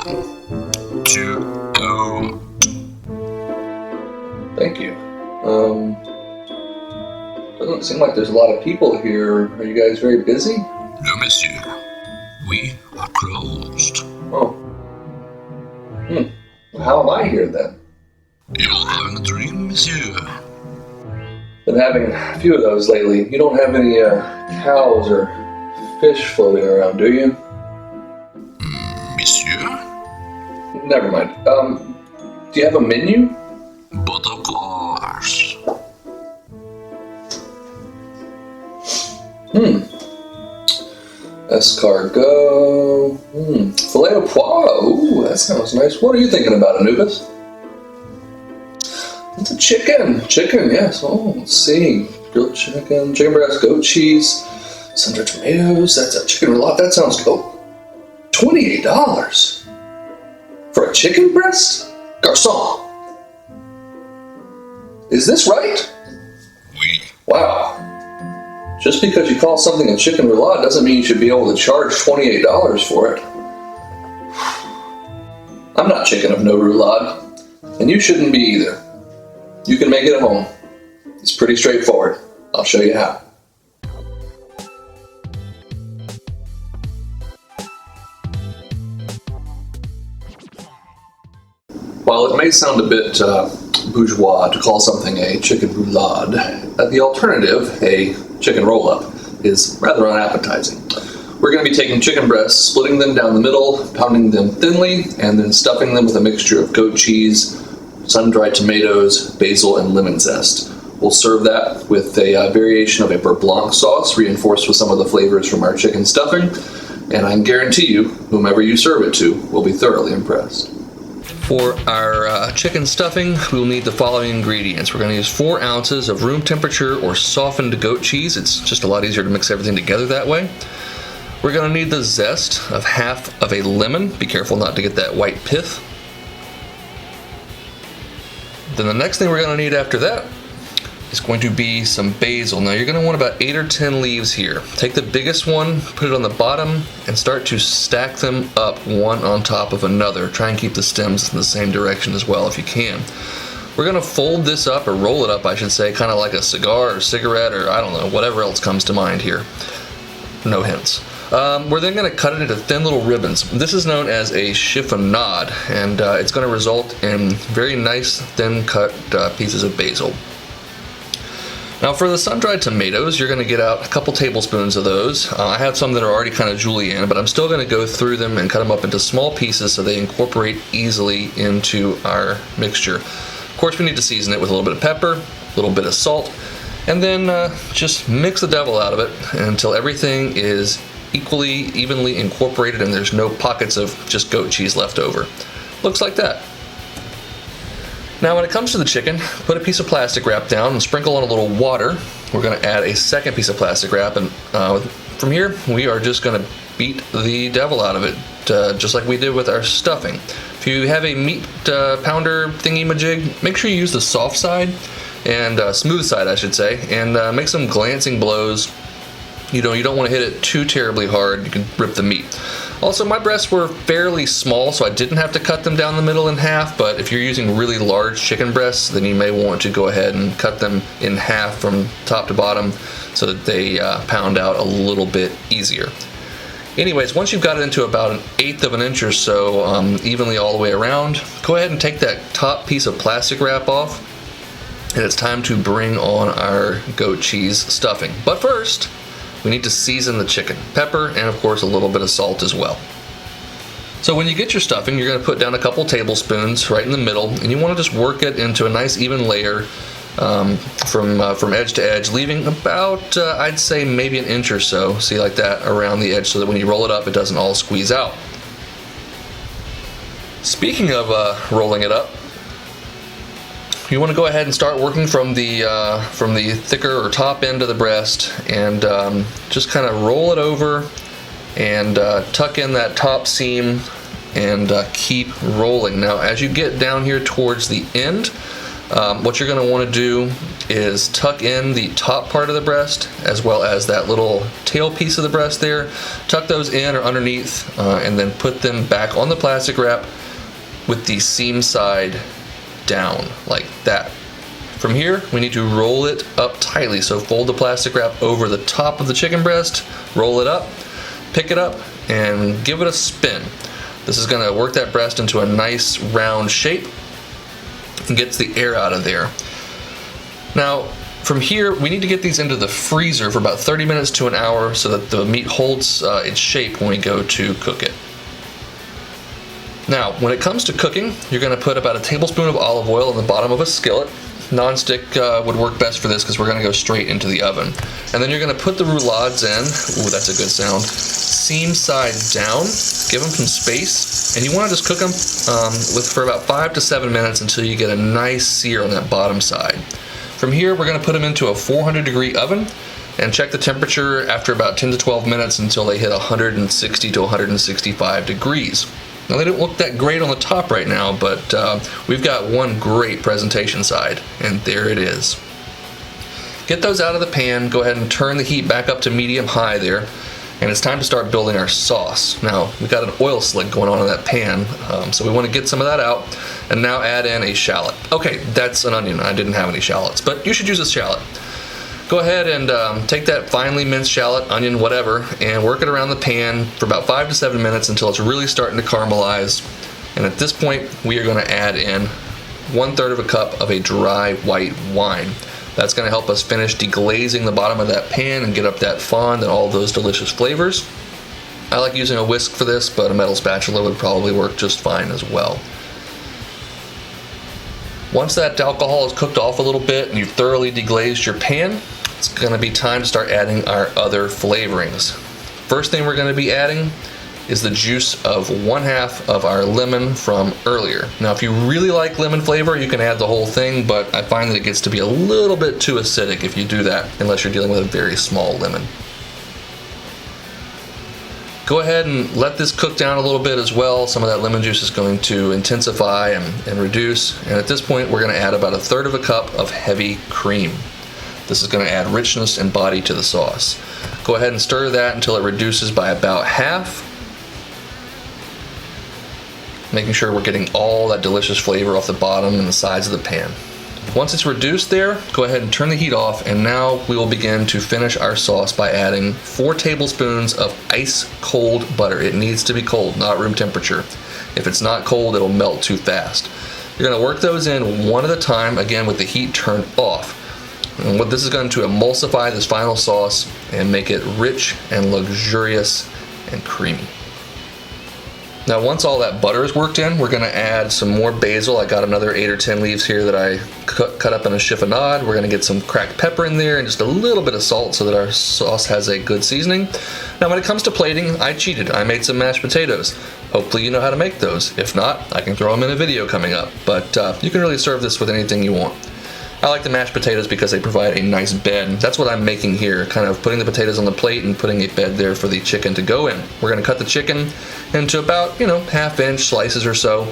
2-0. Thank you. Doesn't seem like there's a lot of people here. Are you guys very busy? No, monsieur. We are closed. Oh. How am I here then? You're having a dream, monsieur. Been having a few of those lately. You don't have any cows or fish floating around, do you? Monsieur? Never mind. Do you have a menu? But of course. Escargot. Filet of pois. Ooh, that sounds nice. What are you thinking about, Anubis? It's a chicken. Chicken, yes. Oh, let's see. Grilled chicken, chicken breast, goat cheese, sundried tomatoes. That's a chicken roulade. That sounds good. $28 for a chicken breast? Garçon. Is this right? Oui. Wow. Just because you call something a chicken roulade doesn't mean you should be able to charge $28 for it. I'm not chicken of no roulade, and you shouldn't be either. You can make it at home. It's pretty straightforward. I'll show you how. While it may sound a bit bourgeois to call something a chicken roulade, the alternative, a chicken roll-up, is rather unappetizing. We're going to be taking chicken breasts, splitting them down the middle, pounding them thinly, and then stuffing them with a mixture of goat cheese, sun-dried tomatoes, basil, and lemon zest. We'll serve that with a variation of a Beurre Blanc sauce, reinforced with some of the flavors from our chicken stuffing, and I guarantee you, whomever you serve it to will be thoroughly impressed. For our chicken stuffing, we'll need the following ingredients. We're going to use 4 ounces of room temperature or softened goat cheese. It's just a lot easier to mix everything together that way. We're going to need the zest of half of a lemon. Be careful not to get that white pith. Then the next thing we're going to need after that is going to be some basil. Now you're going to want about 8 or 10 leaves here. Take the biggest one, put it on the bottom, and start to stack them up one on top of another. Try and keep the stems in the same direction as well if you can. We're going to fold this up, or roll it up I should say, kind of like a cigar or cigarette or I don't know, whatever else comes to mind here. No hints. We're then going to cut it into thin little ribbons. This is known as a chiffonade, and it's going to result in very nice thin cut pieces of basil. Now for the sun-dried tomatoes, you're going to get out a couple tablespoons of those. I have some that are already kind of julienne, but I'm still going to go through them and cut them up into small pieces so they incorporate easily into our mixture. Of course, we need to season it with a little bit of pepper, a little bit of salt, and then just mix the devil out of it until everything is evenly incorporated and there's no pockets of just goat cheese left over. Looks like that. Now when it comes to the chicken, put a piece of plastic wrap down and sprinkle on a little water. We're going to add a second piece of plastic wrap, and from here we are just going to beat the devil out of it, just like we did with our stuffing. If you have a meat pounder thingy-majig, make sure you use the soft side, and smooth side I should say, and make some glancing blows. You don't want to hit it too terribly hard. You can rip the meat. Also, my breasts were fairly small, so I didn't have to cut them down the middle in half, but if you're using really large chicken breasts, then you may want to go ahead and cut them in half from top to bottom so that they pound out a little bit easier. Anyways, once you've got it into about 1/8 of an inch or so, evenly all the way around, go ahead and take that top piece of plastic wrap off, and it's time to bring on our goat cheese stuffing. But first, we need to season the chicken. Pepper and of course a little bit of salt as well. So when you get your stuffing, you're going to put down a couple tablespoons right in the middle, and you want to just work it into a nice even layer from edge to edge, leaving about, I'd say maybe an inch or so, see like that, around the edge so that when you roll it up it doesn't all squeeze out. Speaking of rolling it up, you want to go ahead and start working from the thicker or top end of the breast, and just kind of roll it over and tuck in that top seam and keep rolling. Now as you get down here towards the end, What you're going to want to do is tuck in the top part of the breast as well as that little tail piece of the breast there. Tuck those in or underneath and then put them back on the plastic wrap with the seam side down like that. From here, we need to roll it up tightly. So fold the plastic wrap over the top of the chicken breast, roll it up, pick it up, and give it a spin. This is going to work that breast into a nice round shape and gets the air out of there. Now, from here, we need to get these into the freezer for about 30 minutes to an hour so that the meat holds its shape when we go to cook it. Now, when it comes to cooking, you're going to put about a tablespoon of olive oil in the bottom of a skillet. Non-stick would work best for this because we're going to go straight into the oven. And then you're going to put the roulades in. Ooh, that's a good sound. Seam side down. Give them some space. And you want to just cook them for about 5 to 7 minutes until you get a nice sear on that bottom side. From here, we're going to put them into a 400-degree oven and check the temperature after about 10 to 12 minutes until they hit 160 to 165 degrees. Now, they don't look that great on the top right now, but we've got one great presentation side, and there it is. Get those out of the pan, go ahead and turn the heat back up to medium-high there, and it's time to start building our sauce. Now, we've got an oil slick going on in that pan, so we want to get some of that out, and now add in a shallot. Okay, that's an onion. I didn't have any shallots, but you should use a shallot. Go ahead and take that finely minced shallot, onion, whatever, and work it around the pan for about 5 to 7 minutes until it's really starting to caramelize. And at this point, we are going to add in 1/3 of a cup of a dry white wine. That's going to help us finish deglazing the bottom of that pan and get up that fond and all those delicious flavors. I like using a whisk for this, but a metal spatula would probably work just fine as well. Once that alcohol is cooked off a little bit and you've thoroughly deglazed your pan, it's going to be time to start adding our other flavorings. First thing we're going to be adding is the juice of 1/2 of our lemon from earlier. Now, if you really like lemon flavor, you can add the whole thing, but I find that it gets to be a little bit too acidic if you do that, unless you're dealing with a very small lemon. Go ahead and let this cook down a little bit as well. Some of that lemon juice is going to intensify and reduce, and at this point, we're going to add about 1/3 of a cup of heavy cream. This is going to add richness and body to the sauce. Go ahead and stir that until it reduces by about half, making sure we're getting all that delicious flavor off the bottom and the sides of the pan. Once it's reduced there, go ahead and turn the heat off, and now we will begin to finish our sauce by adding 4 tablespoons of ice cold butter. It needs to be cold, not room temperature. If it's not cold, it'll melt too fast. You're going to work those in one at a time, again with the heat turned off. And what this is going to emulsify this final sauce and make it rich and luxurious and creamy. Now, once all that butter is worked in, we're going to add some more basil. I got another 8 or 10 leaves here that I cut up in a chiffonade. We're going to get some cracked pepper in there and just a little bit of salt so that our sauce has a good seasoning. Now, when it comes to plating, I cheated. I made some mashed potatoes. Hopefully you know how to make those. If not, I can throw them in a video coming up. But you can really serve this with anything you want. I like the mashed potatoes because they provide a nice bed. That's what I'm making here, kind of putting the potatoes on the plate and putting a bed there for the chicken to go in. We're going to cut the chicken into about, 1/2-inch slices or so.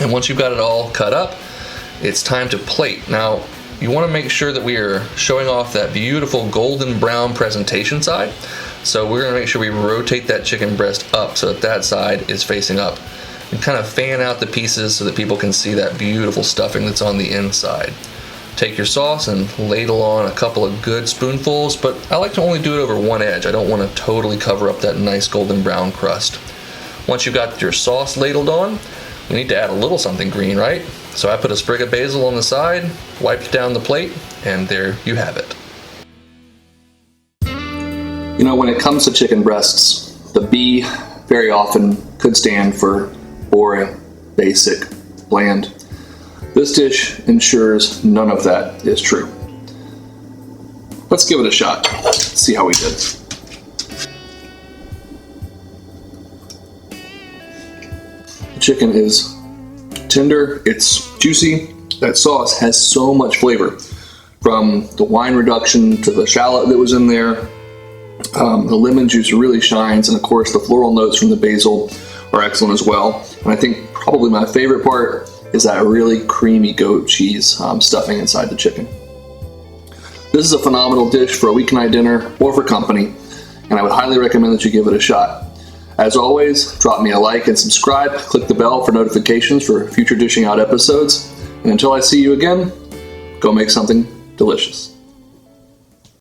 And once you've got it all cut up, it's time to plate. Now, you want to make sure that we are showing off that beautiful golden brown presentation side. So we're going to make sure we rotate that chicken breast up so that that side is facing up. And kind of fan out the pieces so that people can see that beautiful stuffing that's on the inside. Take your sauce and ladle on a couple of good spoonfuls, but I like to only do it over one edge. I don't want to totally cover up that nice golden brown crust. Once you've got your sauce ladled on, we need to add a little something green, right? So I put a sprig of basil on the side, wiped down the plate, and there you have it. When it comes to chicken breasts, the B very often could stand for boring, basic, bland. This dish ensures none of that is true. Let's give it a shot. See how we did. The chicken is tender, it's juicy. That sauce has so much flavor. From the wine reduction to the shallot that was in there, the lemon juice really shines, and of course the floral notes from the basil are excellent as well. And I think probably my favorite part is that really creamy goat cheese stuffing inside the chicken. This is a phenomenal dish for a weeknight dinner or for company, and I would highly recommend that you give it a shot. As always, drop me a like and subscribe. Click the bell for notifications for future dishing out episodes. And until I see you again, go make something delicious.